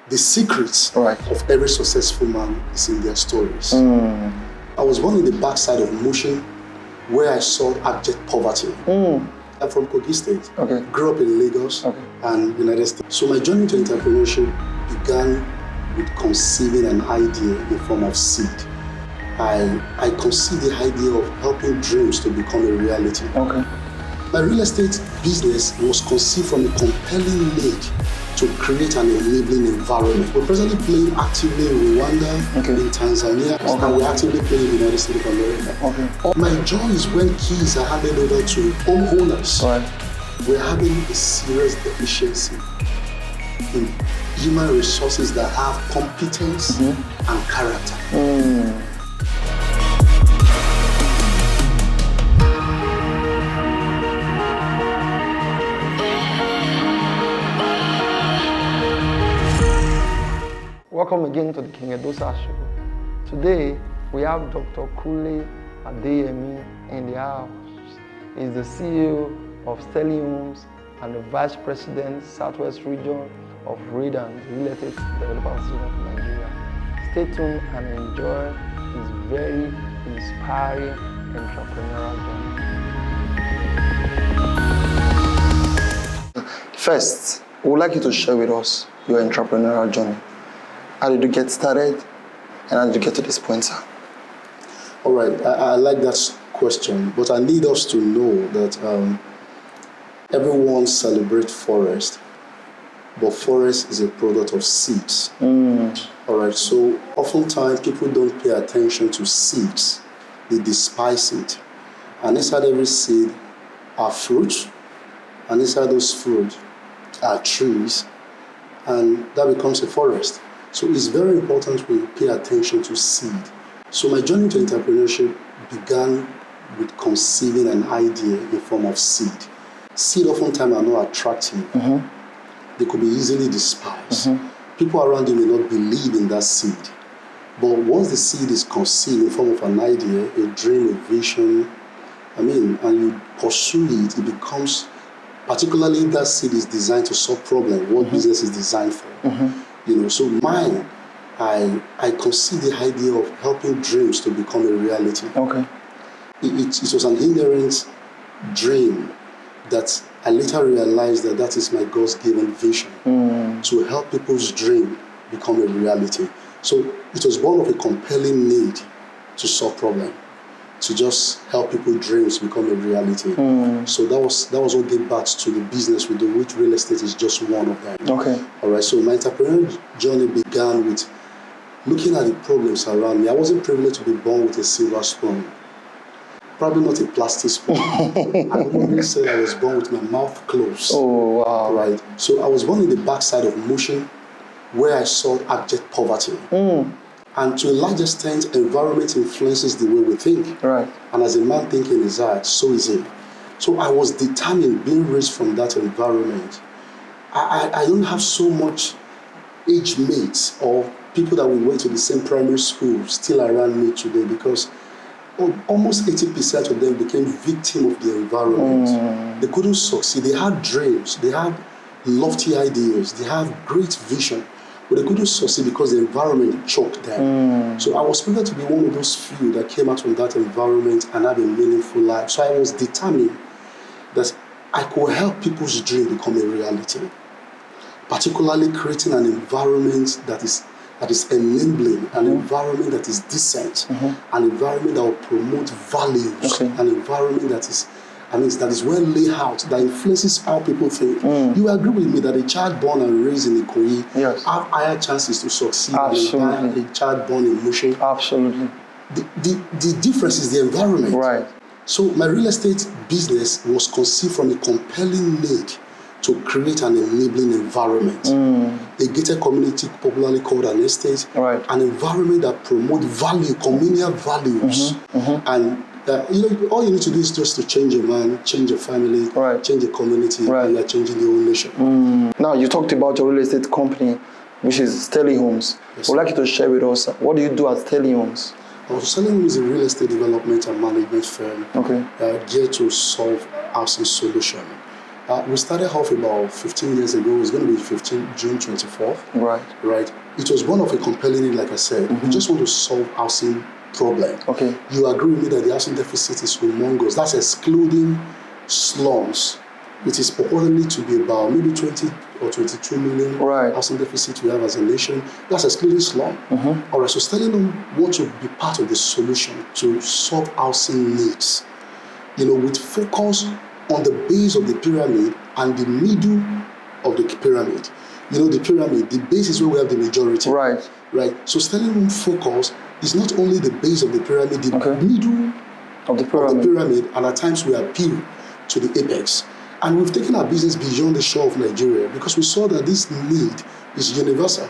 the secrets of every successful man is in their stories. I was born in the backside of Mushin, where I saw abject poverty. I'm from Kogi State. Grew up in Lagos and United States. So my journey to entrepreneurship began with conceiving an idea in the form of seed. I conceived the idea of helping dreams to become a reality. My real estate business was conceived from a compelling need to create an enabling environment. We're presently playing actively in Rwanda, in Tanzania, and we're actively playing in the United States of America. My joy is when keys are handed over to homeowners. We're having a serious deficiency in human resources that have competence and character. Welcome again to the King Edosa Show. Today, we have Dr. Kunle Adeyemi in the house. He's the CEO of Sterling Homes and the Vice President, Southwest Region of REDAN, the Real Estate Developers Association of Nigeria. Stay tuned and enjoy his very inspiring entrepreneurial journey. First, we would like you to share with us your entrepreneurial journey. How did you get started, and how did you get to this point, sir? All right, I like that question, but I need us to know that everyone celebrates forest, but forest is a product of seeds. All right, so oftentimes people don't pay attention to seeds. They despise it. And inside every seed are fruit, and inside those fruit are trees, and that becomes a forest. So it's very important we pay attention to seed. So my journey to entrepreneurship began with conceiving an idea in the form of seed. Seed oftentimes are not attractive. They could be easily despised. People around you may not believe in that seed. But once the seed is conceived in the form of an idea, a dream, a vision, and you pursue it, it becomes, particularly if that seed is designed to solve problems, what business is designed for. So mine, I conceived the idea of helping dreams to become a reality. It was an inherent dream that I later realized that is my God's given vision, to help people's dream become a reality. So it was born of a compelling need to solve problems, to just help people's dreams become a reality. So that was what gave birth to the business we do, which real estate is just one of them. All right, so my entrepreneurial journey began with looking at the problems around me. I wasn't privileged to be born with a silver spoon, probably not a plastic spoon. I would even say I was born with my mouth closed. Right, so I was born in the backside of Mushin, where I saw abject poverty. And to a large extent, environment influences the way we think. And as a man thinking in his heart, so is he. So I was determined, being raised from that environment. I don't have so much age mates or people that we went to the same primary school still around me today, because almost 80% of them became victims of the environment. They couldn't succeed. They had dreams. They had lofty ideas. They had great vision. But they couldn't succeed because the environment choked them. So I was privileged to be one of those few that came out from that environment and had a meaningful life. So I was determined that I could help people's dream become a reality, particularly creating an environment that is enabling, an environment that is decent, an environment that will promote values, an environment that is well laid out, that influences how people think. You agree with me that a child born and raised in Ikoyi have higher chances to succeed than a child born in Mushin? Absolutely. The difference is the environment. So my real estate business was conceived from a compelling need to create an enabling environment. A gated community, popularly called an estate, an environment that promotes value, communal values, and all you need to do is just to change a man, change a family, change a community, and you are changing the whole nation. Now, you talked about your real estate company, which is Sterling Homes. Yes. I'd like you to share with us, what do you do at Sterling Homes? Sterling Homes is a real estate development and management firm geared to solve housing solution. We started off about 15 years ago. It's going to be June 24th. Right. It was one of a compelling need, like I said. We just want to solve housing problem. Okay. You agree with me that the housing deficit is humongous. That's excluding slums. It is purportedly to be about maybe 20 or 22 million housing deficit we have as a nation. That's excluding slum. All right, so Sterling Homes want to be part of the solution to solve housing needs. With focus on the base of the pyramid and the middle of the pyramid. The pyramid, the base is where we have the majority. Right. So Sterling Homes focus is not only the base of the pyramid, the middle of the pyramid, and at times we appeal to the apex. And we've taken our business beyond the shore of Nigeria because we saw that this need is universal.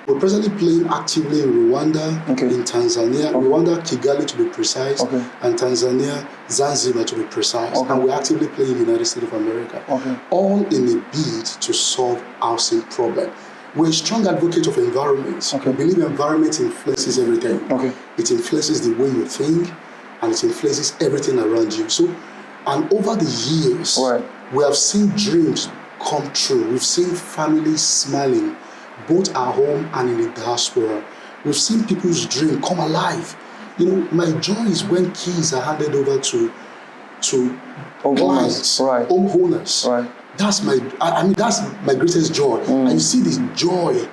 We're presently playing actively in Rwanda, in Tanzania, Rwanda, Kigali to be precise, and Tanzania, Zanzibar to be precise. And we're actively playing in the United States of America, all in a bid to solve housing problem. We're a strong advocate of environment. We believe environment influences everything. It influences the way you think, and it influences everything around you. And over the years, we have seen dreams come true. We've seen families smiling, both at home and in the diaspora. We've seen people's dream come alive. My joy is when keys are handed over to clients, homeowners. That's my greatest joy. And you see this joy,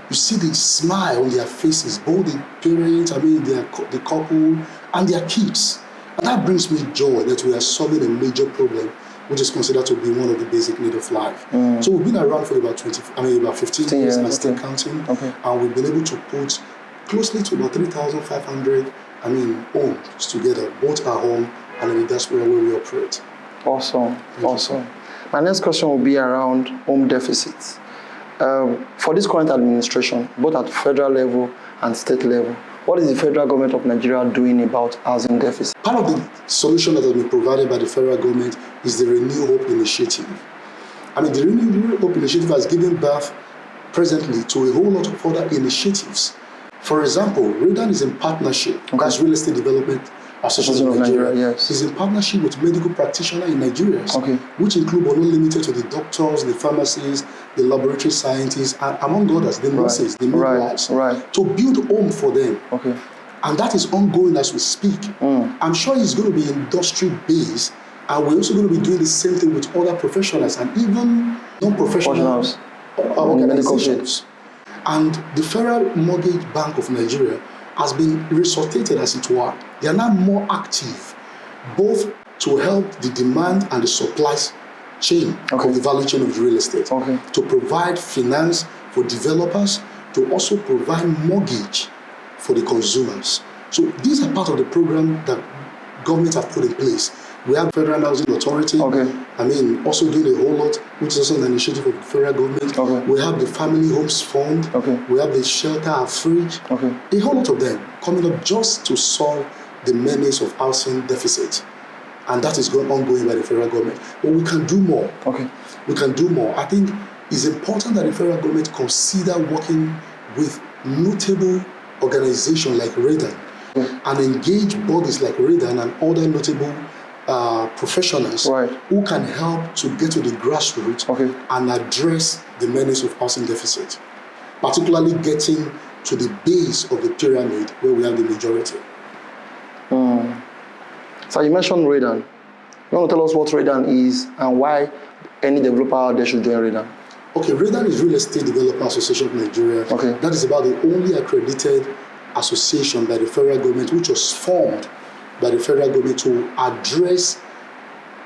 you see the smile on their faces, both the parents, the couple, and their kids. And that brings me joy that we are solving a major problem, which is considered to be one of the basic needs of life. So we've been around for about 15 years and still counting. And we've been able to put closely to about 3,500 homes together, both at home and in the diaspora where we operate. Awesome. My next question will be around home deficits. For this current administration, both at federal level and state level, what is the federal government of Nigeria doing about housing deficit? Part of the solution that has been provided by the federal government is the Renew Hope Initiative. The Renew Hope Initiative has given birth presently to a whole lot of other initiatives. For example, REDAN is in partnership, that's Real Estate Development Association of Nigeria. Is in partnership with medical practitioners in Nigeria, which include but not limited to the doctors, the pharmacists, the laboratory scientists, and among others, the nurses, the midwives, to build home for them. And that is ongoing as we speak. I'm sure it's going to be industry-based, and we're also going to be doing the same thing with other professionals and even non-professional organizations. And the Federal Mortgage Bank of Nigeria has been resuscitated, as it were. They are now more active, both to help the demand and the supply chain of the value chain of the real estate, to provide finance for developers, to also provide mortgage for the consumers. So these are part of the program that governments have put in place. We have Federal Housing Authority, also doing a whole lot, which is also an initiative of the federal government. We have the Family Homes Fund, we have the Shelter and Fridge, a whole lot of them coming up just to solve the menace of housing deficit. And that is ongoing by the federal government. But we can do more. We can do more. I think it's important that the federal government consider working with notable organizations like REDAN and engage bodies like REDAN and other notable professionals who can help to get to the grassroots and address the menace of housing deficit, particularly getting to the base of the pyramid where we have the majority. So you mentioned REDAN. You want to tell us what REDAN is and why any developer out there should join REDAN? REDAN is Real Estate Developer Association of Nigeria. That is about the only accredited association by the federal government, which was formed by the federal government to address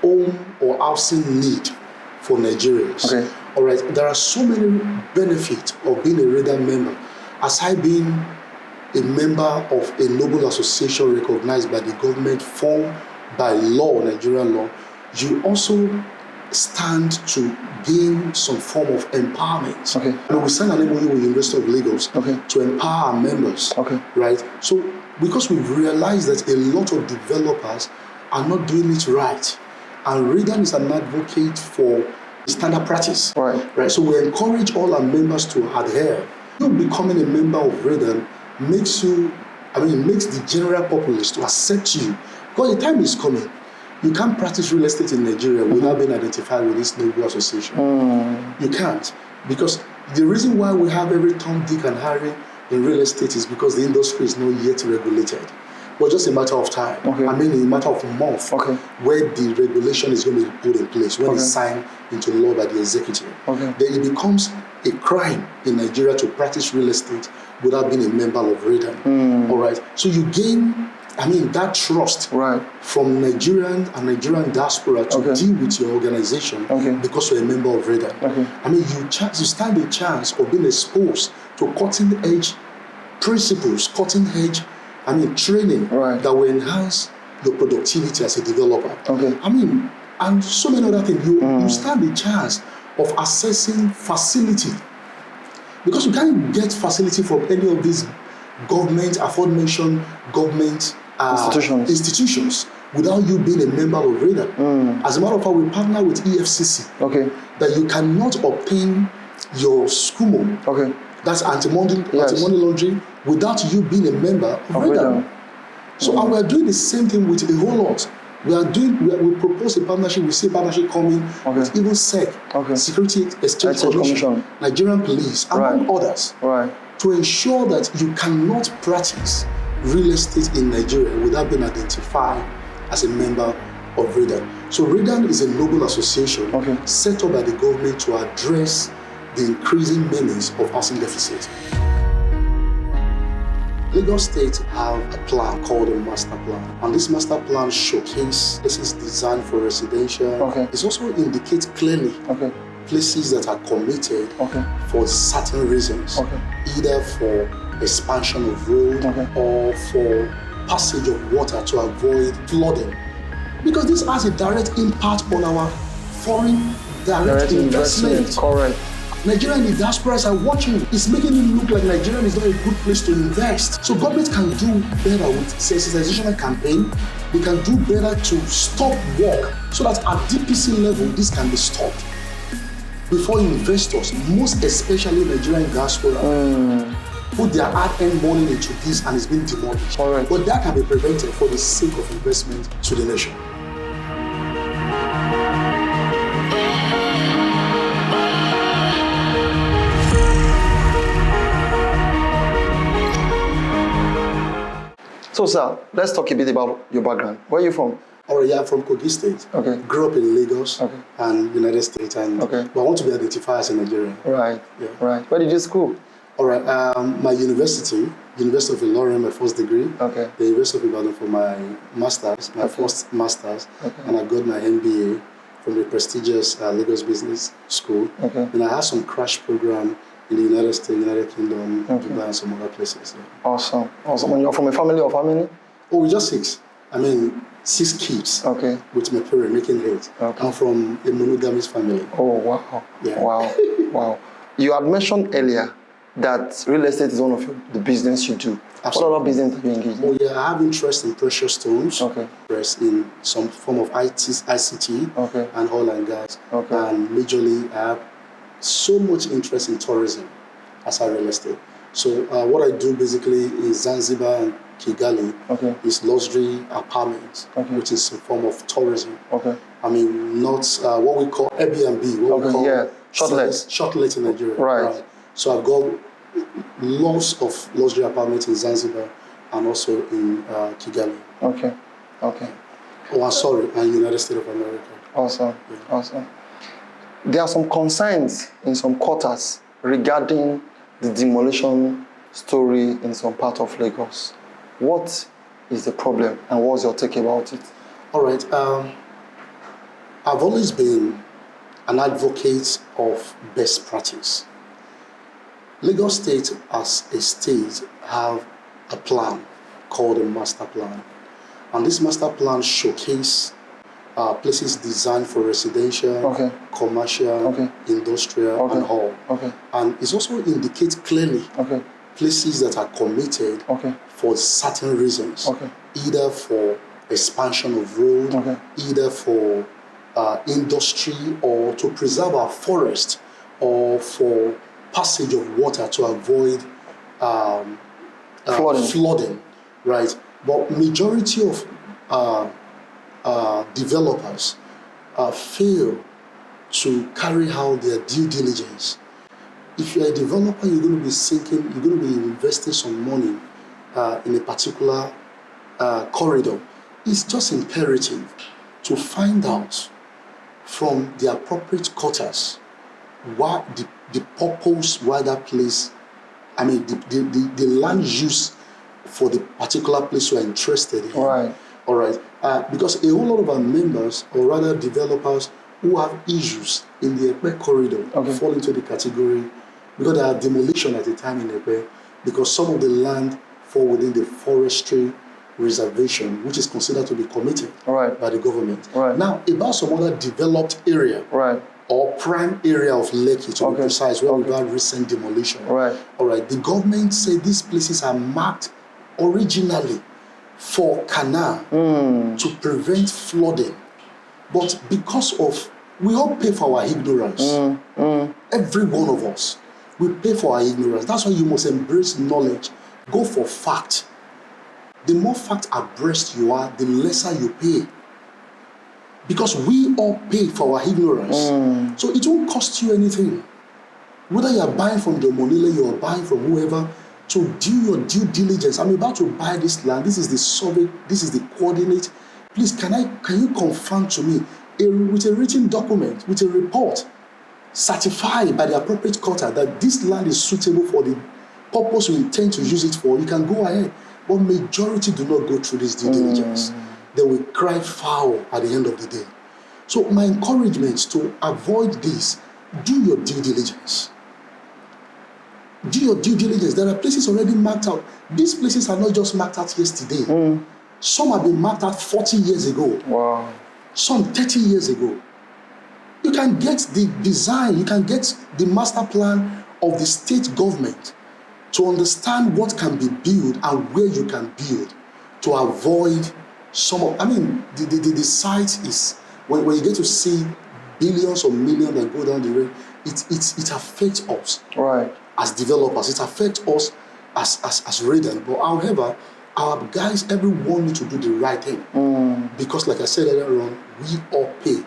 home or housing need for Nigerians. All right, there are so many benefits of being a REDAN member. Aside being a member of a noble association recognized by the government, formed by law, Nigerian law, you also stand to gain some form of empowerment. And we signed an MOU with the University of Lagos to empower our members. Right? So, because we've realized that a lot of developers are not doing it right, and REDAN is an advocate for standard practice. Right? So we encourage all our members to adhere. Becoming a member of REDAN makes the general populace to accept you, because the time is coming. you can't practice real estate in Nigeria without being identified with this noble association. You can't. Because the reason why we have every Tom, Dick, and Harry in real estate is because the industry is not yet regulated. But just a matter of time. I mean, in a matter of a month, where the regulation is going to be put in place, when it's signed into law by the executive. Then it becomes a crime in Nigeria to practice real estate without being a member of REDAN. All right. So you gain, I mean, that trust from Nigerian and Nigerian diaspora to deal with your organization because you're a member of REDAN. I mean, you stand a chance of being exposed to cutting-edge principles, cutting-edge, training that will enhance your productivity as a developer. I mean, and so many other things. You stand a chance of accessing facility, because you can't get facility from any of these government, aforementioned government institutions without you being a member of REDAN. As a matter of fact, we partner with EFCC that you cannot obtain your SCUMO, that's anti-money laundering, without you being a member of REDAN. So and we're doing the same thing with a whole lot. We propose a partnership, we see a partnership coming with even SEC, Security Exchange Commission, Nigerian Police, among others, to ensure that you cannot practice real estate in Nigeria without being identified as a member of REDAN. So REDAN is a noble association set up by the government to address the increasing menace of housing deficit. Lagos State have a plan called a master plan, and this master plan showcases places designed for residential. It also indicates clearly places that are committed for certain reasons, either for expansion of road or for passage of water to avoid flooding, because this has a direct impact on our foreign direct investment. Nigeria and the diasporas are watching. It's making it look like Nigeria is not a good place to invest. So government can do better with sensitization campaign. They can do better to stop work so that at DPC level, this can be stopped. Before investors, most especially Nigerian diaspora, put their hard-earned money into this and it's been demolished. But that can be prevented for the sake of investment to the nation. So, sir, let's talk a bit about your background. Where are you from? I'm from Kogi State. Grew up in Lagos and United States, and but I want to be identified as a Nigerian. Where did you school? My University of Ilorin, my first degree. The University of Ibadan for my master's, my first master's, and I got my MBA from the prestigious Lagos Business School. And I had some crash program in the United States, United Kingdom, Dubai, and some other places. Awesome. And you're from a family of how many? Oh, we're just 6. 6 kids. With my parents making 8. I'm from a monogamous family. Oh, wow. Wow. You had mentioned earlier that real estate is one of the business you do. Absolutely. What other business do you engage in? Oh, yeah, I have interest in precious stones. Interest in some form of ICT and oil and gas. And majorly, I have so much interest in tourism as a real estate. So what I do basically is Zanzibar and Kigali is luxury apartments, which is a form of tourism. Not what we call Airbnb, what we call short-let in Nigeria. So I've got lots of luxury apartments in Zanzibar and also in Kigali. And United States of America. Awesome. There are some concerns in some quarters regarding the demolition story in some part of Lagos. What is the problem and what's your take about it? All right. I've always been an advocate of best practice. Lagos State as a state have a plan called a master plan. And this master plan showcases places designed for residential, commercial, industrial, and all. And it also indicates clearly places that are committed for certain reasons, either for expansion of road, either for industry, or to preserve our forest, or for passage of water to avoid flooding. But majority of developers fail to carry out their due diligence. If you're a developer, you're going to be investing some money in a particular corridor. It's just imperative to find out from the appropriate quarters what the purpose why that place, the land use for the particular place you're interested in. Right. All right. Because a whole lot of our members, or rather developers, who have issues in the Epe corridor fall into the category, because there are demolition at the time in Epe, because some of the land fall within the forestry reservation, which is considered to be committed by the government. Right. Now, about some other developed area, or prime area of Lekki, to be precise, where we've had recent demolition. Right. All right. The government said these places are marked originally for canal to prevent flooding, but because of, we all pay for our ignorance. Every one of us, we pay for our ignorance. That's why you must embrace knowledge. Go for fact. The more fact abreast you are, the lesser you pay. Because we all pay for our ignorance. So it won't cost you anything. Whether you are buying from the Monile, you are buying from whoever, to do your due diligence. I'm about to buy this land. This is the survey. This is the coordinate. Please, can you confirm to me with a written document, with a report, certified by the appropriate quarter that this land is suitable for the purpose we intend to use it for? You can go ahead. But majority do not go through this due diligence. They will cry foul at the end of the day. So my encouragement to avoid this, do your due diligence. Do your due diligence. There are places already marked out. These places are not just marked out yesterday. Some have been marked out 40 years ago. Wow. Some 30 years ago. You can get the design, you can get the master plan of the state government to understand what can be built and where you can build to avoid some of, the site is, when you get to see billions or millions that go down the road, it affects us. Right. As developers, it affects us as REDAN. But however, our guys, everyone need to do the right thing. Because like I said earlier on, we all pay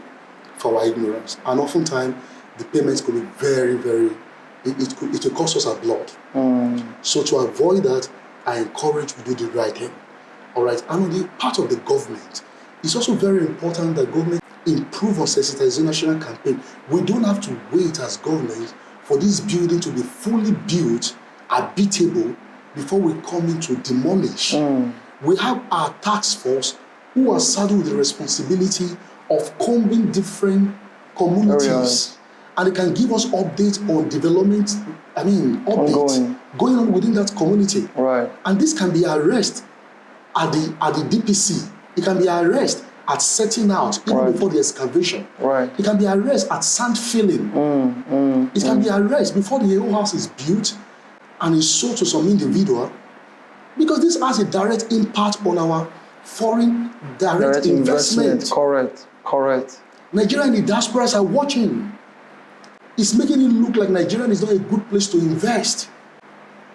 for our ignorance. And oftentimes, the payments could be very, very, it will cost us our blood. So to avoid that, I encourage we do the right thing. All right. And on the part of the government, it's also very important that government improve on sensitization campaign. We don't have to wait as government for this building to be fully built, habitable, before we come in to demolish. We have our task force who are saddled with the responsibility of combing different communities. And they can give us updates on development, updates going on within that community. Right. And this can be arrest at the DPC. It can be arrest at setting out even before the excavation. Right. It can be arrest at sand filling. It can be arrest before the whole house is built and is sold to some individual, because this has a direct impact on our foreign direct investment. Correct. Nigeria and the diasporas are watching. It's making it look like Nigeria is not a good place to invest.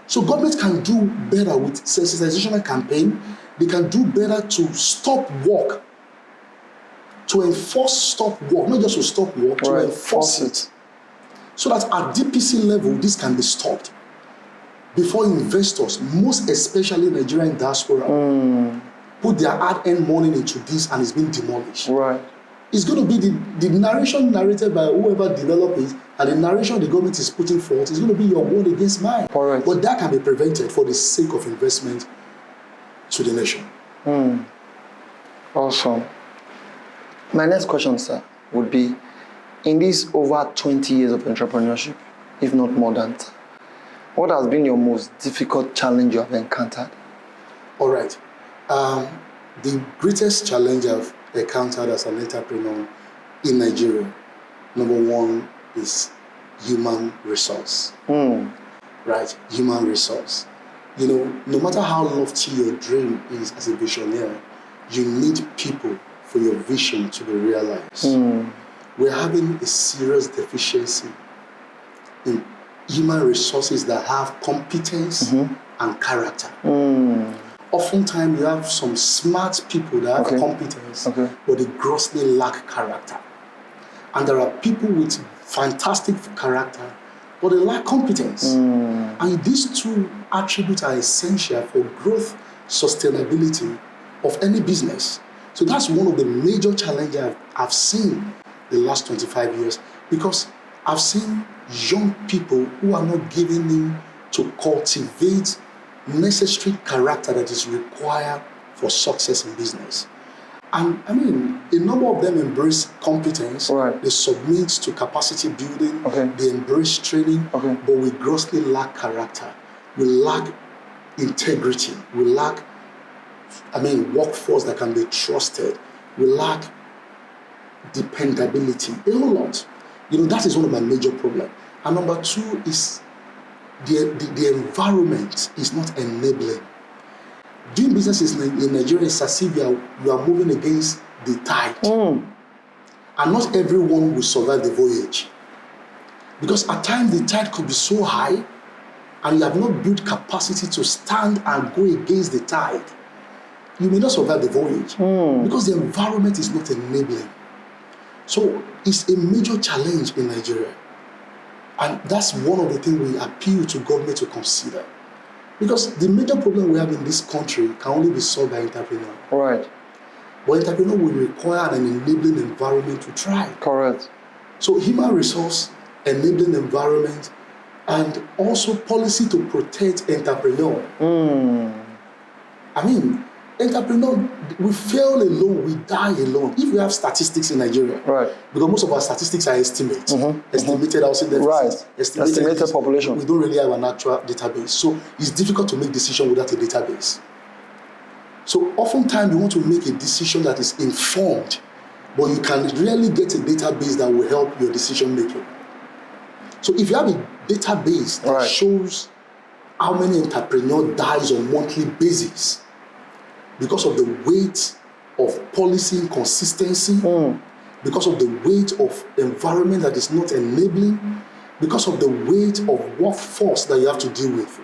So government can do better with sensitization campaign. They can do better to stop work, to enforce stop work, not just to stop work, to enforce it. So that at DPC level, this can be stopped before investors, most especially Nigerian diaspora, put their hard-earned money into this and it's being demolished. Right. It's going to be the narration narrated by whoever developed it, and the narration the government is putting forth is going to be your word against mine. Correct. But that can be prevented for the sake of investment to the nation. Awesome. My next question, sir, would be, in these over 20 years of entrepreneurship, if not more than that, what has been your most difficult challenge you have encountered? All right. The greatest challenge I've encountered as an entrepreneur in Nigeria, number one, is human resource. Right? Human resource. You know, no matter how lofty your dream is as a visionary, you need people for your vision to be realized. We're having a serious deficiency in human resources that have competence and character. oftentimes you have some smart people that have competence, but they grossly lack character. And there are people with fantastic character, but they lack competence. And these two attributes are essential for growth, sustainability of any business. So that's one of the major challenges I've seen the last 25 years, because I've seen young people who are not giving in to cultivate necessary character that is required for success in business. And I mean, a number of them embrace competence, they submit to capacity building, they embrace training, but we grossly lack character. We lack integrity. We lack, workforce that can be trusted. We lack dependability, a whole lot. That is one of my major problems. And number two is the environment is not enabling. Doing business in Nigeria is as if you are moving against the tide. And not everyone will survive the voyage. Because at times the tide could be so high and you have not built capacity to stand and go against the tide. You may not survive the voyage because the environment is not enabling. So it's a major challenge in Nigeria. And that's one of the things we appeal to government to consider. Because the major problem we have in this country can only be solved by entrepreneurs. Right. But entrepreneur will require an enabling environment to try. Correct. So human resource, enabling environment, and also policy to protect entrepreneur. Entrepreneur, we fail alone, we die alone. If we have statistics in Nigeria, because most of our statistics are estimated, estimated housing deficit, estimated population. We don't really have an actual database. So it's difficult to make decisions without a database. So oftentimes you want to make a decision that is informed, but you can rarely get a database that will help your decision making. So if you have a database that shows how many entrepreneurs dies on a monthly basis, because of the weight of policy inconsistency, because of the weight of environment that is not enabling, because of the weight of workforce that you have to deal with,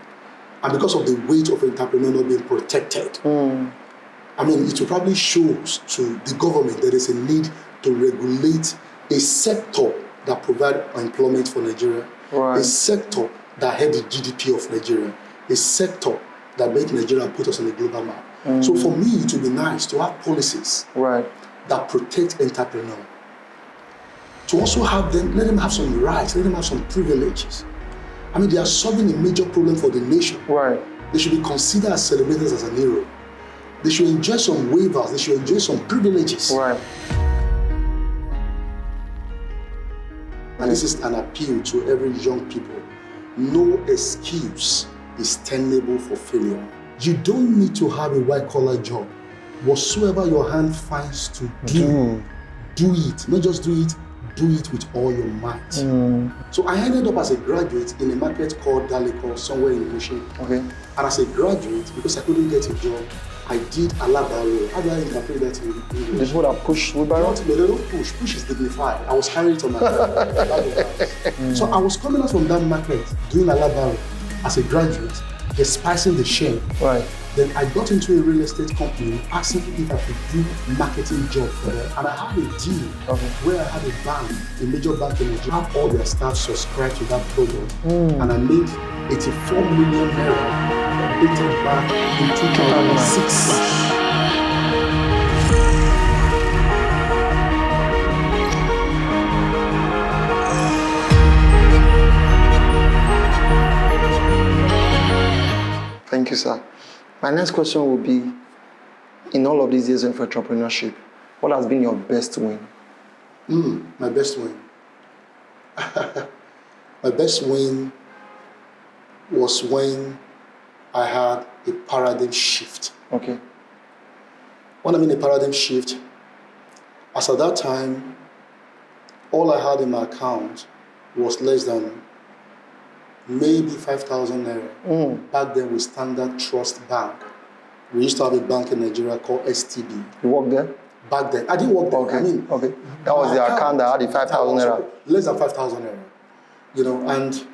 and because of the weight of entrepreneur not being protected. It will probably show to the government that there is a need to regulate a sector that provides employment for Nigeria, a sector that helps the GDP of Nigeria, a sector that makes Nigeria put us on the global map. So for me, it would be nice to have policies that protect entrepreneurs. To also have them, let them have some rights, let them have some privileges. They are solving a major problem for the nation. They should be considered as celebrated as an hero. They should enjoy some waivers, they should enjoy some privileges. And this is an appeal to every young people. No excuse is tenable for failure. You don't need to have a white-collar job. Whatsoever your hand finds to do it. Not just do it with all your might. So I ended up as a graduate in a market called Daleko, somewhere in Mushin. And as a graduate, because I couldn't get a job, I did alabaro. How do I interpret that in English? The people that push wheelbarrow? No, they don't push. Push is dignified. I was carrying it on my back. So I was coming out from that market doing alabaro as a graduate, despising the shame. Then I got into a real estate company asking if I could do marketing job for them. And I had a deal where I had a bank, a major bank in Nigeria, had all their staff subscribe to that program. And I made 84 million naira dated back in 2006. Thank you, sir. My next question will be, in all of these years of entrepreneurship, what has been your best win? My best win? My best win was when I had a paradigm shift. When I mean a paradigm shift, as at that time, all I had in my account was less than maybe 5,000 naira. Back then with Standard Trust Bank. We used to have a bank in Nigeria called STB. You worked there? Back then. I didn't work there. That was the account that had the 5,000 naira. Less than 5,000 naira. And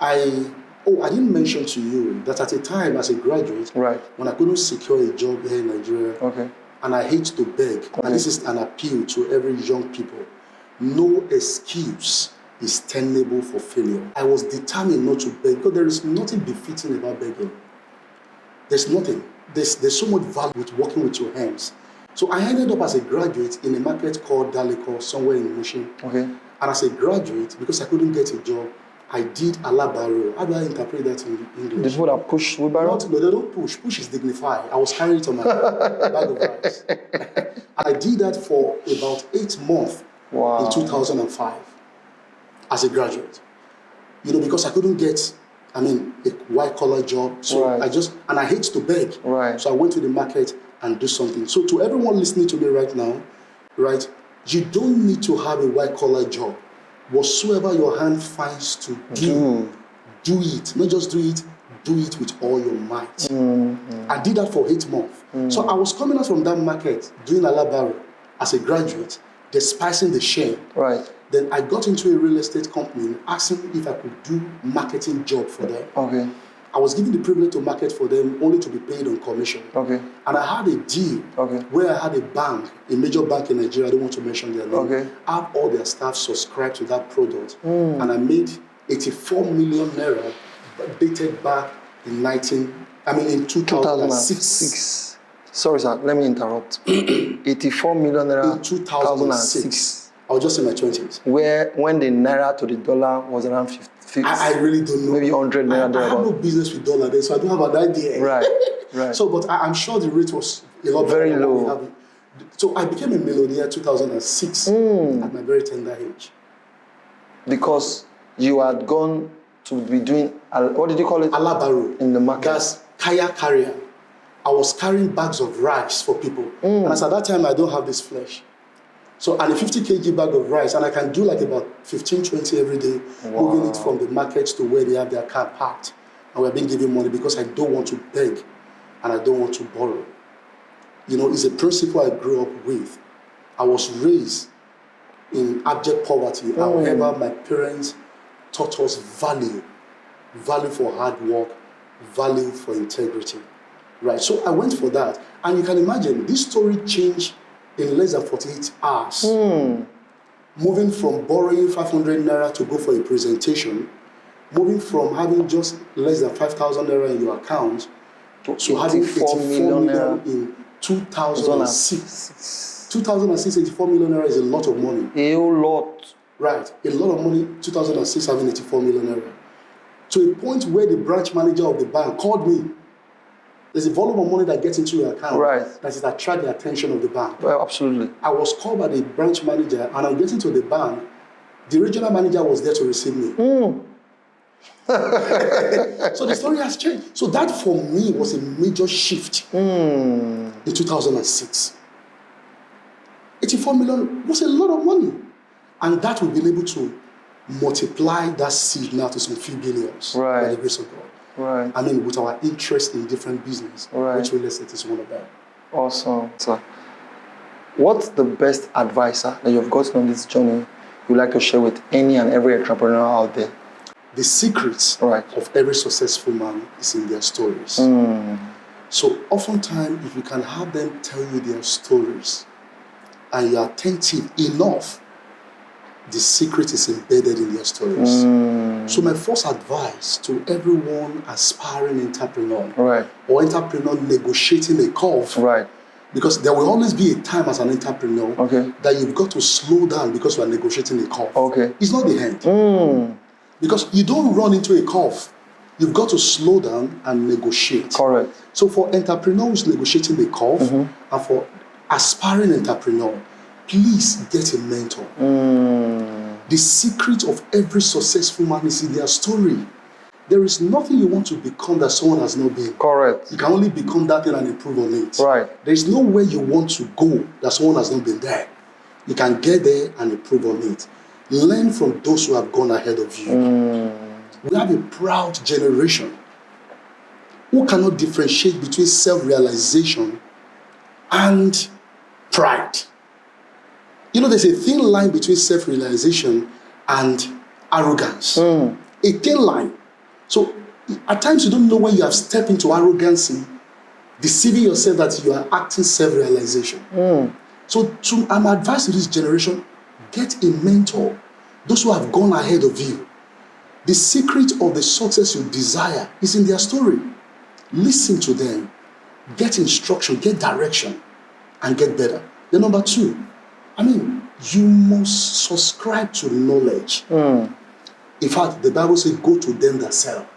I Oh, I didn't mention to you that at a time as a graduate, Right. when I couldn't secure a job here in Nigeria, Okay. and I hate to beg, and this is an appeal to every young people, no excuse is tenable for failure. I was determined not to beg because there is nothing befitting about begging. There's nothing. There's so much value with working with your hands. So I ended up as a graduate in a market called Daleko, somewhere in Mushin. Okay. And as a graduate, because I couldn't get a job, I did alabaro. How do I interpret that in English? The people that push wheelbarrow? No, they don't push. Push is dignified. I was carrying it on my bag of rice. I did that for about 8 months in 2005 as a graduate. Because I couldn't get, a white-collar job. So Right. I hate to beg. Right. So I went to the market and do something. So to everyone listening to me right now, right, you don't need to have a white-collar job. Whatsoever your hand finds to do it. Not just do it with all your might. Mm-hmm. I did that for 8 months. So I was coming out from that market doing alabaro as a graduate, despising the shame. Right. Then I got into a real estate company asking if I could do marketing job for them. Okay. I was given the privilege to market for them only to be paid on commission. Okay. And I had a deal where I had a bank, a major bank in Nigeria, I don't want to mention their name, Okay. have all their staff subscribe to that product. And I made 84 million Naira dated back in 2006. Sorry, sir. Let me interrupt. 84 million Naira In 2006. I was just in my 20s. When the Naira to the dollar was around 50. I really don't know. Maybe 100 Naira. I have no business with dollar then, so I don't have an idea. Right, right. So, but I'm sure the rate was a lot better Very than what we low. have. So I became a millionaire 2006 at my very tender age. Because you had gone to be doing, what did you call it? Alabaro. In the market. That's kaya carrier. I was carrying bags of rice for people. And as at that time, I don't have this flesh. So, and a 50 kg bag of rice, and I can do like about 15, 20 every day, moving it from the markets to where they have their car parked. And we're being given money because I don't want to beg and I don't want to borrow. It's a principle I grew up with. I was raised in abject poverty. However, my parents taught us value for hard work, value for integrity. Right, so I went for that. And you can imagine, this story changed in less than 48 hours. Moving from borrowing 500 Naira to go for a presentation, moving from having just less than 5,000 Naira in your account to having 84 million in 2006. 2006, 84 million Naira is a lot of money. A whole lot. Right, a lot of money, 2006 having 84 million Naira. To a point where the branch manager of the bank called me. There's a volume of money that gets into your account that is attract the attention of the bank. Well, absolutely. I was called by the branch manager, and I'm getting to the bank. The regional manager was there to receive me. So the story has changed. So that for me was a major shift in 2006. 84 million was a lot of money. And that we've been able to multiply that seed now to some few billions by the grace of God. Right. With our interest in different business, which real estate is one of them. Awesome. So, what's the best advisor that you've gotten on this journey you'd like to share with any and every entrepreneur out there? The secrets of every successful man is in their stories. So oftentimes, if you can have them tell you their stories and you're attentive enough, the secret is embedded in their stories. So my first advice to everyone aspiring entrepreneur or entrepreneur negotiating a curve, because there will always be a time as an entrepreneur that you've got to slow down because you are negotiating a curve. It's not the end. Because you don't run into a curve. You've got to slow down and negotiate. Correct. So for entrepreneurs negotiating the curve and for aspiring entrepreneur, please get a mentor. The secret of every successful man is in their story. There is nothing you want to become that someone has not been. Correct. You can only become that thing and improve on it. Right. There is nowhere you want to go that someone has not been there. You can get there and improve on it. Learn from those who have gone ahead of you. We have a proud generation who cannot differentiate between self-realization and pride. There's a thin line between self-realization and arrogance. A thin line. So At times you don't know when you have stepped into arrogancy, deceiving yourself that you are acting self-realization. So I'm advised to this generation, get a mentor. Those who have gone ahead of you. The secret of the success you desire is in their story. Listen to them. Get instruction, get direction, and get better. Then number 2, you must subscribe to knowledge. In fact, the Bible says, go to them that sell.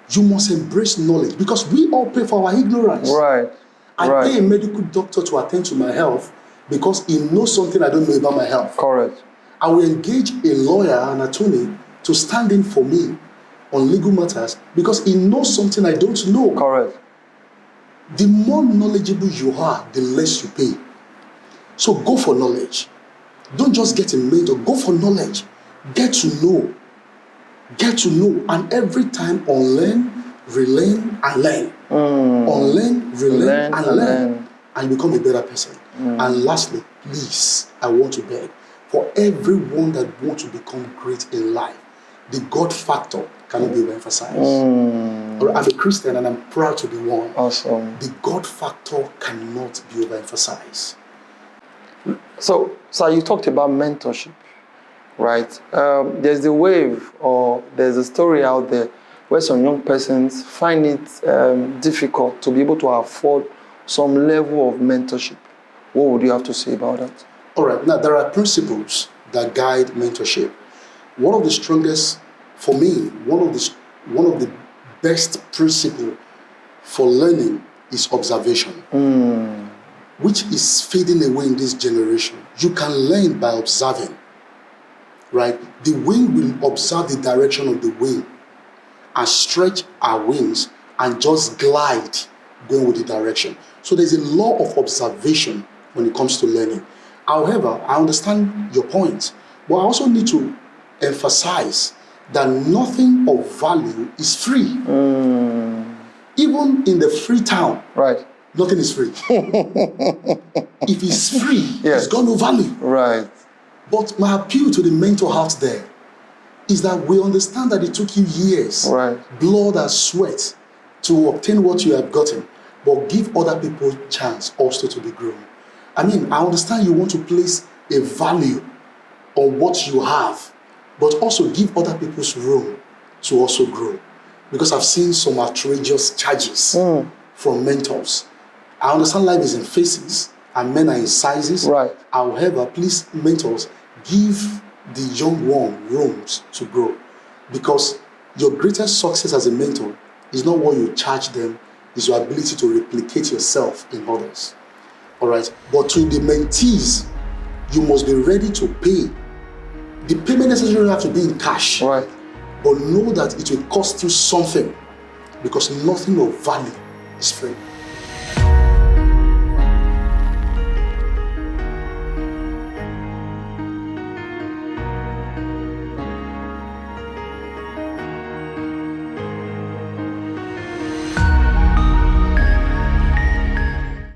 You must embrace knowledge because we all pay for our ignorance. Right. I pay a medical doctor to attend to my health because he knows something I don't know about my health. Correct. I will engage a lawyer, an attorney, to stand in for me on legal matters because he knows something I don't know. Correct. The more knowledgeable you are, the less you pay. So go for knowledge. Don't just get a mentor. Go for knowledge. Get to know. Get to know. And every time unlearn, relearn, and learn. Unlearn, relearn, and learn. And become a better person. And lastly, please, I want to beg, for everyone that wants to become great in life, the God factor cannot be overemphasized. I'm a Christian and I'm proud to be one. Awesome. The God factor cannot be overemphasized. So you talked about mentorship, right? There's a wave, or there's a story out there where some young persons find it difficult to be able to afford some level of mentorship. What would you have to say about that? All right. Now, there are principles that guide mentorship. One of the strongest, for me, one of the best principles for learning is observation, which is fading away in this generation. You can learn by observing, right? The wind will observe the direction of the wind and stretch our wings and just glide going with the direction. So there's a law of observation when it comes to learning. However, I understand your point, but I also need to emphasize that nothing of value is free. Even in the free town, right, nothing is free. If it's free, it's got no value. Right. But my appeal to the mentor out there is that we understand that it took you years, blood and sweat to obtain what you have gotten, but give other people a chance also to be grown. I understand you want to place a value on what you have, but also give other people's room to also grow. Because I've seen some outrageous charges from mentors. I understand life is in phases and men are in sizes. Right. However, please, mentors, give the young one rooms to grow. Because your greatest success as a mentor is not what you charge them, it's your ability to replicate yourself in others. All right. But to the mentees, you must be ready to pay. The payment necessarily have to be in cash. Right. But know that it will cost you something because nothing of value is free.